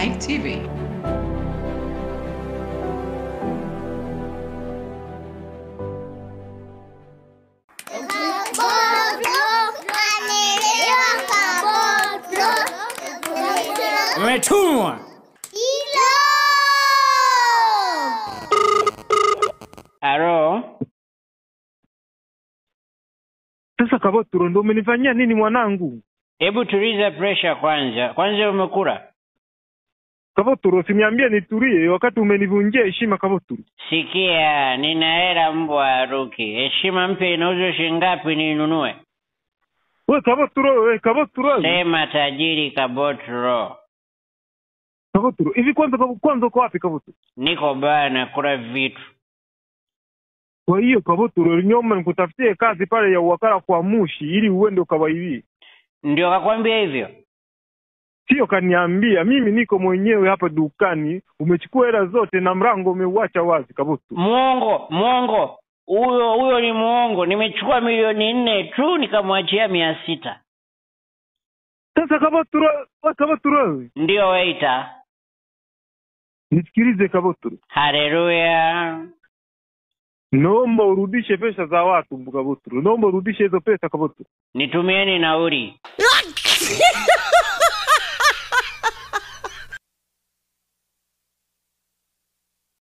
Life TV. Umetumwa. Alo. Sasa Kaboturo, ndo umenifanyia nini mwanangu? Hebu tuliza pressure kwanza. Kwanza umekula? Kaboturo, usiniambie nitulie wakati umenivunjia heshima Kaboturo. Sikia, nina hela mbwa aruki. Heshima mpya inauzwa shilingi ngapi ninunue? Wewe Kaboturo. Sema tajiri Kaboturo. Kaboturo, hivi kwanza uko wapi Kaboturo? Niko bana kula vitu. Kwa hiyo Kaboturo, nyoma nikutafutie kazi pale ya uwakala kwa Mushi ili uende ukawaiwie. Ndio kakwambia hivyo? Sio kaniambia, mimi niko mwenyewe hapa dukani, umechukua hela zote na mlango umeuacha wazi Kaboturo. Muongo. Huyo ni muongo. Nimechukua 4,000,000 tu nikamwachia 600. Sasa Kaboturo. Ndio waiter. Nisikilize Kaboturo. Haleluya. Naomba urudishe pesa za watu Kaboturo. Naomba urudishe hizo pesa Kaboturo. Nitumieni nauli.